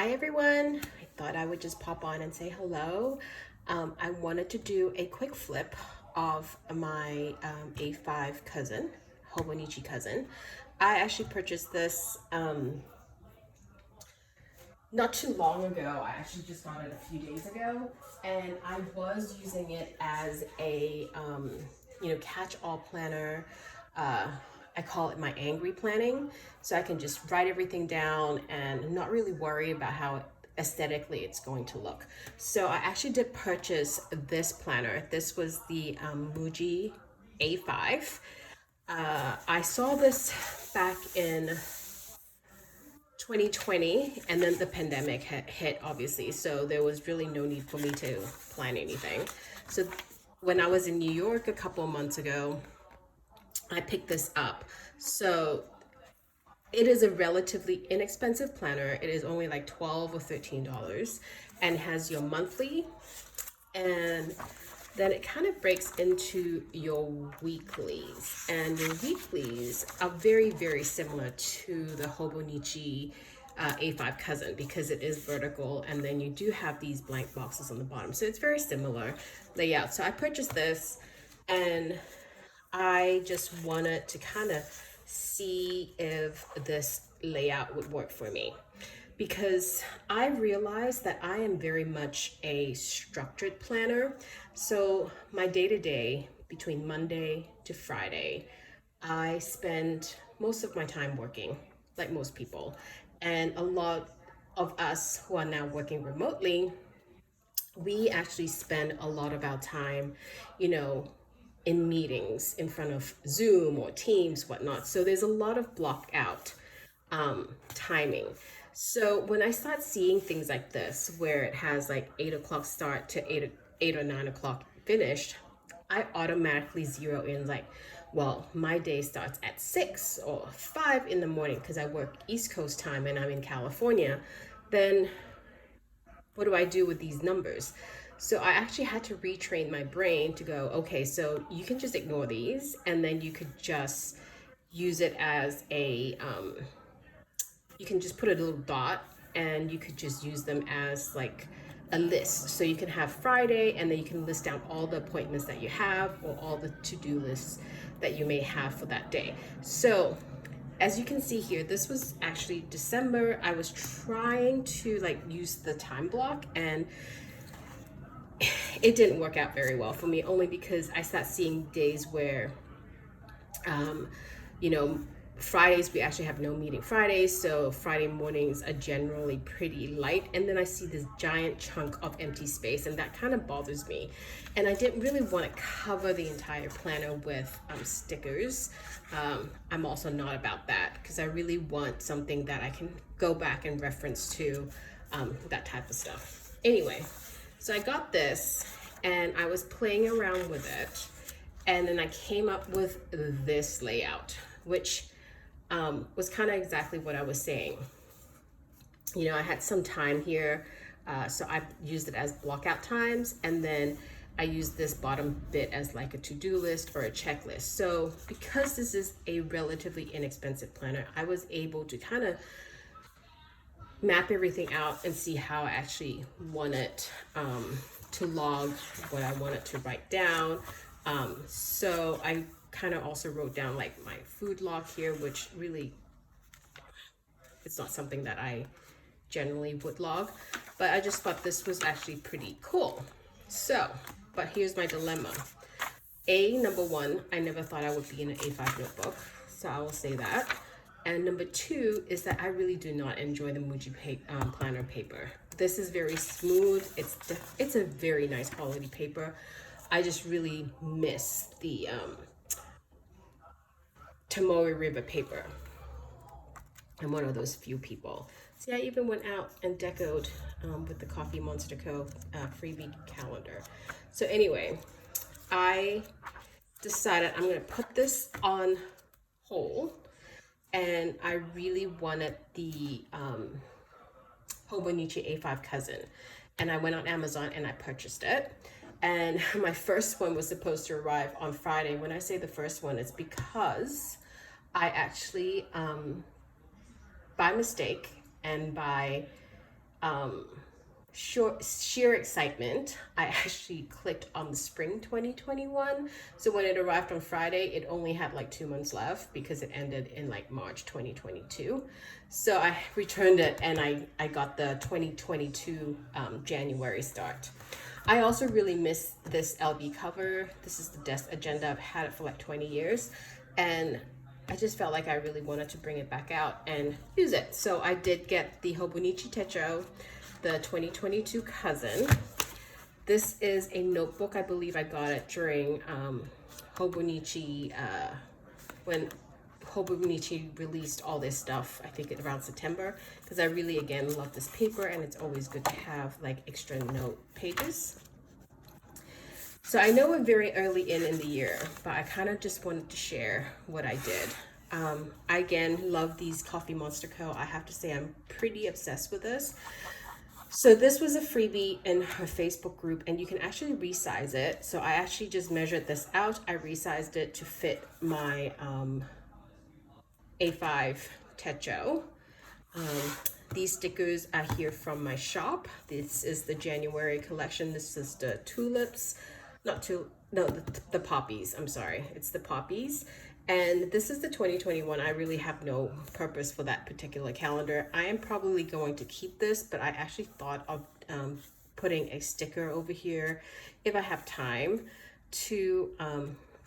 Hi everyone. I thought I would just pop on and say hello. I wanted to do a quick flip of my A5 cousin, Hobonichi Cousin. I actually purchased this not too long ago. I actually just got it a few days ago, and I was using it as a catch-all planner. Uh, I call it my angry planning, so I can just write everything down and not really worry about how aesthetically it's going to look. So I actually did purchase this planner. This was the Muji A5. I saw this back in 2020, and then the pandemic hit obviously, so there was really no need for me to plan anything. So when I was in New York a couple of months ago, I picked this up. So it is a relatively inexpensive planner. It is only like $12 or $13 and has your monthly, and then it kind of breaks into your weeklies. And your weeklies are very, very similar to the Hobonichi A5 Cousin because it is vertical, and then you do have these blank boxes on the bottom. So it's very similar layout. So I purchased this, and I just wanted to kind of see if this layout would work for me, because I realized that I am very much a structured planner. So my day to day, between Monday to Friday, I spend most of my time working, like most people. And a lot of us who are now working remotely, we actually spend a lot of our time, you know, in meetings in front of Zoom or Teams, whatnot. So there's a lot of block out timing. So when I start seeing things like this, where it has like 8 o'clock start to eight or 9 o'clock finished, I automatically zero in like, well, my day starts at 6 or 5 in the morning because I work East Coast time and I'm in California. Then what do I do with these numbers? So I actually had to retrain my brain to go, okay, so you can just ignore these, and then you could just use it as you can just put a little dot, and you could just use them as like a list. So you can have Friday, and then you can list down all the appointments that you have or all the to-do lists that you may have for that day. So as you can see here, this was actually December. I was trying to like use the time block, and it didn't work out very well for me, only because I start seeing days where um, you know, Fridays, we actually have no meeting Fridays, so Friday mornings are generally pretty light. And then I see this giant chunk of empty space, and that kind of bothers me. And I didn't really want to cover the entire planner with stickers. I'm also not about that, because I really want something that I can go back and reference to, that type of stuff. Anyway, so I got this, and I was playing around with it, and then I came up with this layout, which was kind of exactly what I was saying. You know, I had some time here, so I used it as block out times, and then I used this bottom bit as like a to-do list or a checklist. So because this is a relatively inexpensive planner, I was able to kind of map everything out and see how I actually wanted to log what I wanted to write down. So I kind of also wrote down like my food log here, which really, it's not something that I generally would log, but I just thought this was actually pretty cool. So, but here's my dilemma. Number one, I never thought I would be in an A5 notebook, so I will say that. And number two is that I really do not enjoy the Muji planner paper. This is very smooth. It's a very nice quality paper. I just really miss the Tomoe River paper. I'm one of those few people. See, I even went out and decoed with the Coffee Monster Co. Freebie calendar. So anyway, I decided I'm gonna put this on hold, and I really wanted the Hobonichi A5 Cousin, and I went on Amazon and I purchased it. And my first one was supposed to arrive on Friday. When I say the first one, it's because I actually, by mistake and by sheer excitement, I actually clicked on the spring 2021. So when it arrived on Friday, it only had like 2 months left because it ended in like March 2022. So I returned it and I got the 2022 January start. I also really miss this LB cover. This is the desk agenda. I've had it for like 20 years. And I just felt like I really wanted to bring it back out and use it. So I did get the Hobonichi Techo, the 2022 Cousin. This is a notebook. I believe I got it during Hobonichi, when Hobonichi released all this stuff, I think around September, because I really, again, love this paper and it's always good to have like extra note pages. So I know we're very early in the year, but I kind of just wanted to share what I did. I again love these Coffee Monster Co. I have to say I'm pretty obsessed with this. So this was a freebie in her Facebook group and you can actually resize it. So I actually just measured this out. I resized it to fit my A5 Techo. These stickers are here from my shop. This is the January collection. This is the tulips, the poppies. I'm sorry, it's the poppies. And this is the 2021. I really have no purpose for that particular calendar. I am probably going to keep this, but I actually thought of putting a sticker over here if I have time to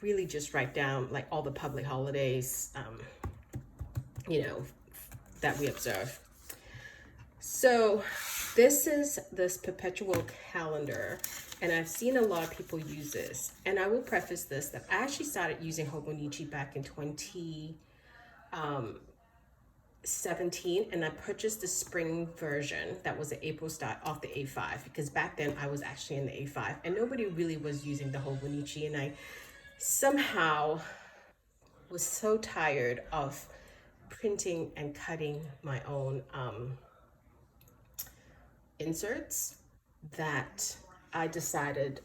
really just write down like all the public holidays, you know, that we observe. So this is this Perpetual Calendar, and I've seen a lot of people use this. And I will preface this that I actually started using Hobonichi back in 2017, and I purchased the spring version that was the April start off the A5, because back then I was actually in the A5 and nobody really was using the Hobonichi, and I somehow was so tired of printing and cutting my own inserts that I decided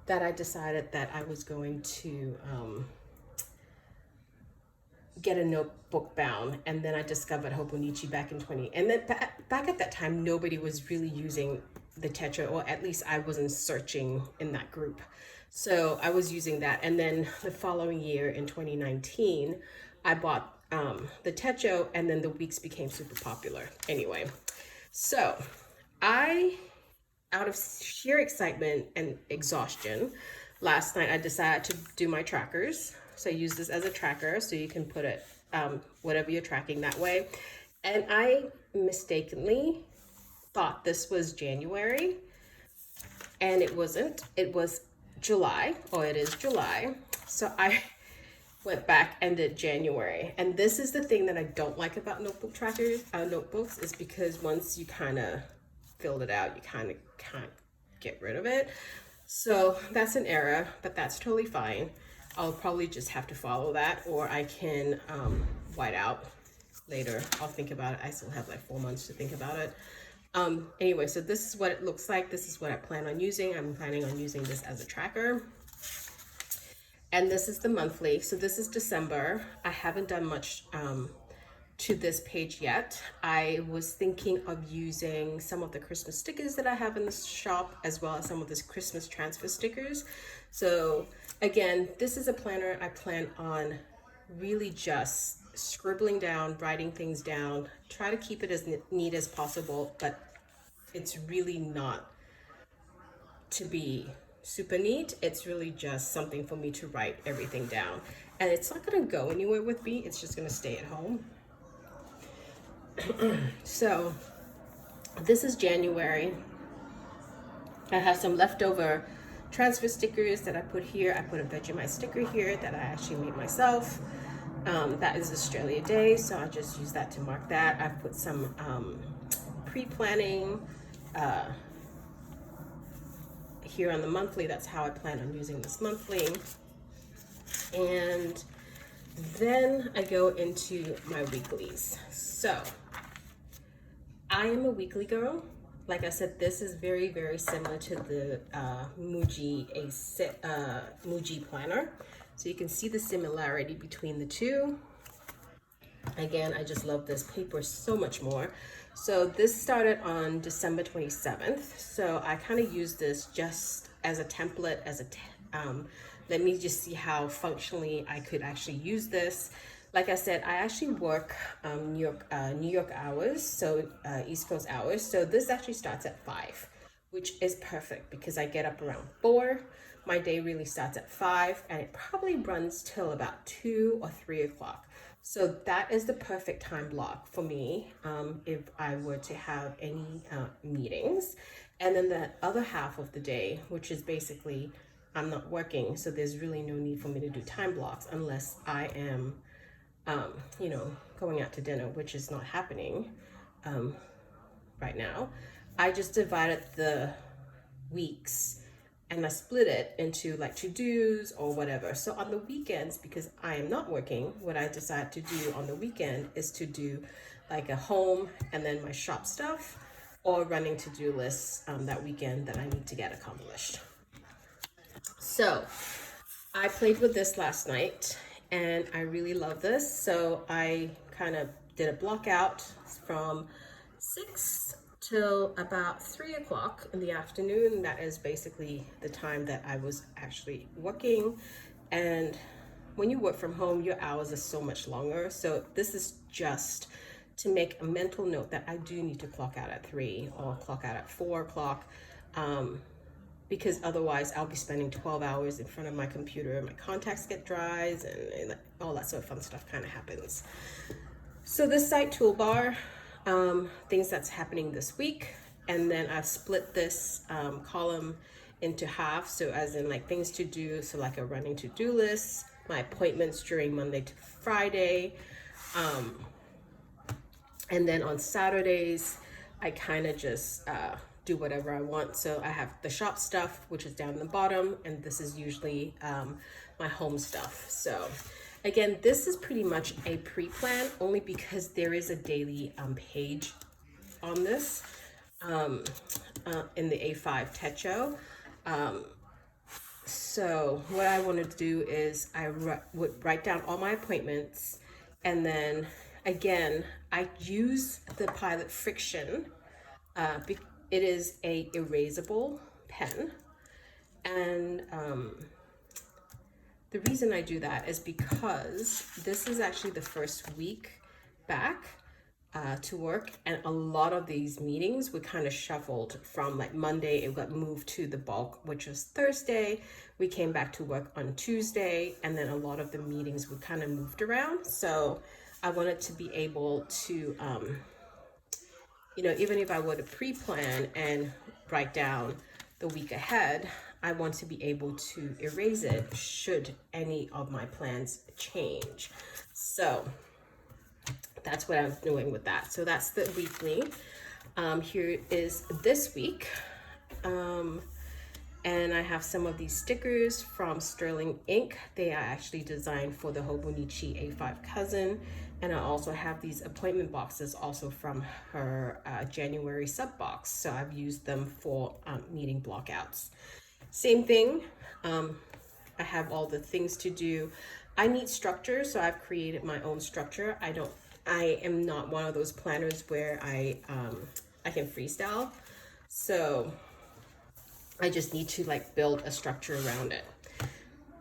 that I was going to get a notebook bound, and then I discovered Hobonichi back in 20, and then back at that time nobody was really using the Techo, or at least I wasn't searching in that group. So I was using that, and then the following year in 2019 I bought the Techo, and then the weeks became super popular. Anyway, so I, out of sheer excitement and exhaustion, last night I decided to do my trackers. So I use this as a tracker, so you can put it, whatever you're tracking that way. And I mistakenly thought this was January, and it wasn't. It was July, or it is July. So I went back and did January. And this is the thing that I don't like about notebook trackers, notebooks, is because once you kind of filled it out, you kind of can't get rid of it. So that's an error, but that's totally fine. I'll probably just have to follow that, or I can white out later. I'll think about it. I still have like 4 months to think about it. Anyway, so this is what it looks like. This is what I plan on using. I'm planning on using this as a tracker. And this is the monthly. So this is December. I haven't done much to this page yet. I was thinking of using some of the Christmas stickers that I have in the shop, as well as some of this Christmas transfer stickers. So again, this is a planner I plan on really just scribbling down, writing things down, try to keep it as neat as possible, but it's really not to be super neat. It's really just something for me to write everything down, and it's not going to go anywhere with me. It's just going to stay at home. So this is January. I have some leftover transfer stickers that I put here. I put a Vegemite sticker here that I actually made myself. That is Australia Day, so I just use that to mark that. I've put some pre-planning here on the monthly. That's how I plan on using this monthly. And then I go into my weeklies. So I am a weekly girl. Like I said, this is very, very similar to the Muji planner. So you can see the similarity between the two. Again, I just love this paper so much more. So this started on December 27th. So I kind of use this just as a template, let me just see how functionally I could actually use this. Like I said, I actually work New York hours, so East Coast hours. So this actually starts at 5, which is perfect because I get up around 4. My day really starts at 5, and it probably runs till about 2 or 3 o'clock. So that is the perfect time block for me if I were to have any meetings. And then the other half of the day, which is basically I'm not working, so there's really no need for me to do time blocks unless I am, going out to dinner, which is not happening right now. I just divided the weeks and I split it into like to-dos or whatever. So on the weekends, because I am not working, what I decide to do on the weekend is to do like a home and then my shop stuff or running to-do lists that weekend that I need to get accomplished. So I played with this last night and I really love this. So I kind of did a block out from 6 till about 3 o'clock in the afternoon. That is basically the time that I was actually working. And when you work from home, your hours are so much longer. So this is just to make a mental note that I do need to clock out at 3 or clock out at 4 o'clock. Because otherwise I'll be spending 12 hours in front of my computer and my contacts get dry and all that sort of fun stuff kind of happens. So this site toolbar, things that's happening this week, and then I've split this column into half, so as in like things to do, so like a running to-do list, my appointments during Monday to Friday, and then on Saturdays I kind of just do whatever I want. So I have the shop stuff, which is down the bottom, and this is usually my home stuff. So again, this is pretty much a pre-plan only because there is a daily page on this in the A5 Techo. So what I want to do is I would write down all my appointments, and then again, I use the Pilot Friction. It is a erasable pen, and the reason I do that is because this is actually the first week back to work, and a lot of these meetings were kind of shuffled from like Monday. It got moved to the bulk, which was Thursday. We came back to work on Tuesday, and then a lot of the meetings were kind of moved around. So I wanted to be able to even if I were to pre-plan and write down the week ahead, I want to be able to erase it should any of my plans change. So that's what I'm doing with that. So that's the weekly. Here is this week. And I have some of these stickers from Sterling Ink. They are actually designed for the Hobonichi A5 Cousin. And I also have these appointment boxes also from her January sub box. So I've used them for meeting blockouts. Same thing, I have all the things to do. I need structure, so I've created my own structure. I am not one of those planners where I can freestyle. So I just need to like build a structure around it.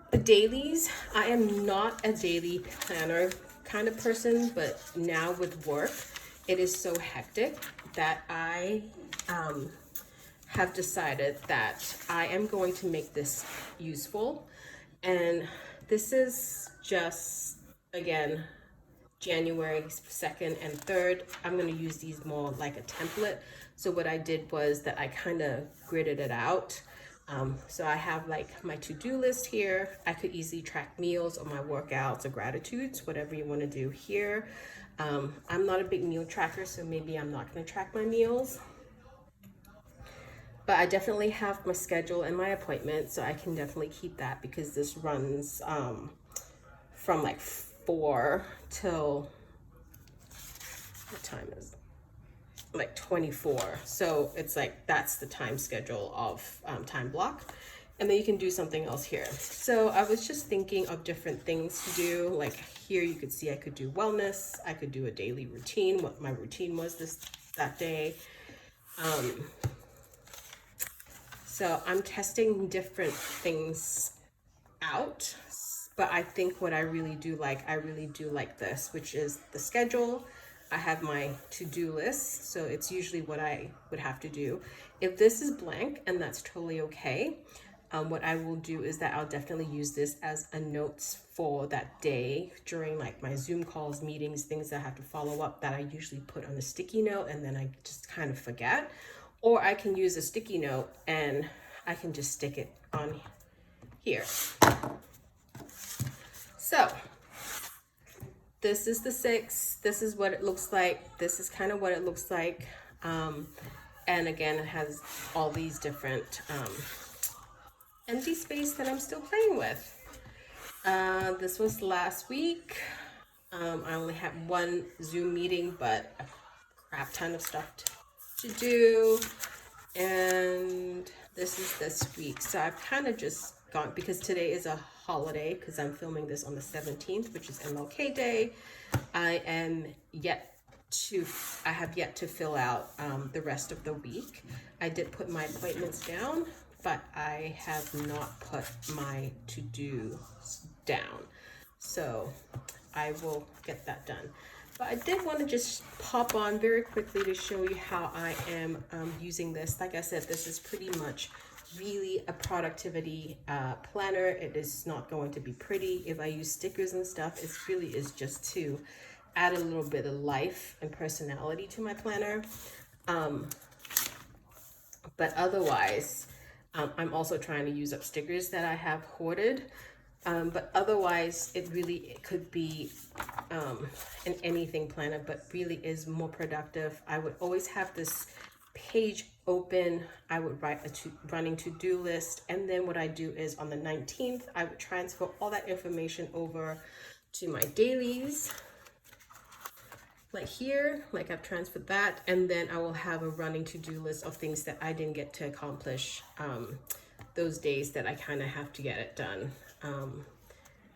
The dailies, I am not a daily planner kind of person, but now with work, it is so hectic that I have decided that I am going to make this useful. And this is just, again, January 2nd and 3rd. I'm going to use these more like a template. So what I did was that I kind of gridded it out. So I have like my to-do list here. I could easily track meals or my workouts or gratitudes, whatever you want to do here. I'm not a big meal tracker, so maybe I'm not going to track my meals. But I definitely have my schedule and my appointments, so I can definitely keep that because this runs from like 4 till, what time is it? Like 24. So it's like that's the time schedule of time block. and then you can do something else here. So I was just thinking of different things to do. Like here you could see I could do wellness. I could do a daily routine, what my routine was that day. So I'm testing different things out. But I think what I really do like this, which is the schedule. I have my to-do list, so it's usually what I would have to do. If this is blank, and that's totally okay, what I will do is that I'll definitely use this as a notes for that day during like my Zoom calls, meetings, things that I have to follow up that I usually put on a sticky note and then I just kind of forget. Or I can use a sticky note and I can just stick it on here. So this is the 6th. This is what it looks like. This is kind of what it looks like. And again, it has all these different empty space that I'm still playing with. This was last week. I only had one Zoom meeting, but a crap ton of stuff to do. And this is this week. So I've kind of just gone, because today is a holiday, because I'm filming this on the 17th, which is MLK Day. I have yet to fill out the rest of the week. I did put my appointments down, but I have not put my to-do down. So I will get that done. But I did want to just pop on very quickly to show you how I am using this. Like I said, this is pretty much really a productivity planner. It is not going to be pretty. If I use stickers and stuff, it really is just to add a little bit of life and personality to my planner. But otherwise, I'm also trying to use up stickers that I have hoarded. But otherwise, it could be an anything planner, but really is more productive. I would always have this page open. I would write a running to-do list. And then what I do is on the 19th, I would transfer all that information over to my dailies. Like here, like I've transferred that. And then I will have a running to-do list of things that I didn't get to accomplish those days that I kind of have to get it done.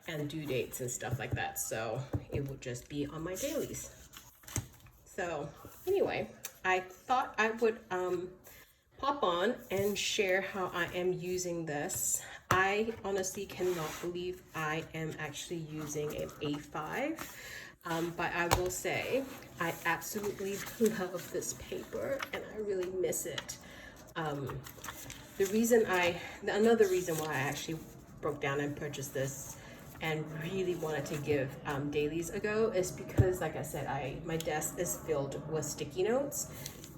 And due dates and stuff like that. So it would just be on my dailies. So anyway, I thought I would pop on and share how I am using this. I honestly cannot believe I am actually using an A5. But I will say I absolutely love this paper and I really miss it. Another reason why I actually broke down and purchased this and really wanted to give dailies a go is because, like I said, my desk is filled with sticky notes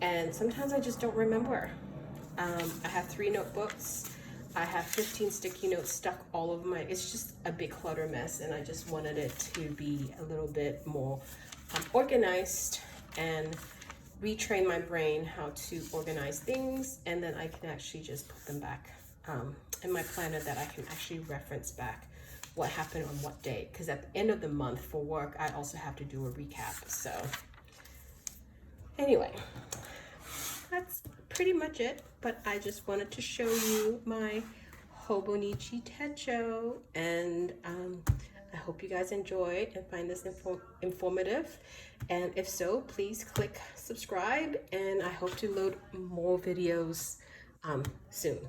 and sometimes I just don't remember. I have 3 notebooks. I have 15 sticky notes stuck all over it's just a big clutter mess, and I just wanted it to be a little bit more organized and retrain my brain how to organize things, and then I can actually just put them back in my planner that I can actually reference back what happened on what day, because at the end of the month for work I also have to do a recap. So anyway, that's pretty much it, but I just wanted to show you my Hobonichi Techo, and I hope you guys enjoy and find this informative, and if so, please click subscribe, and I hope to load more videos soon.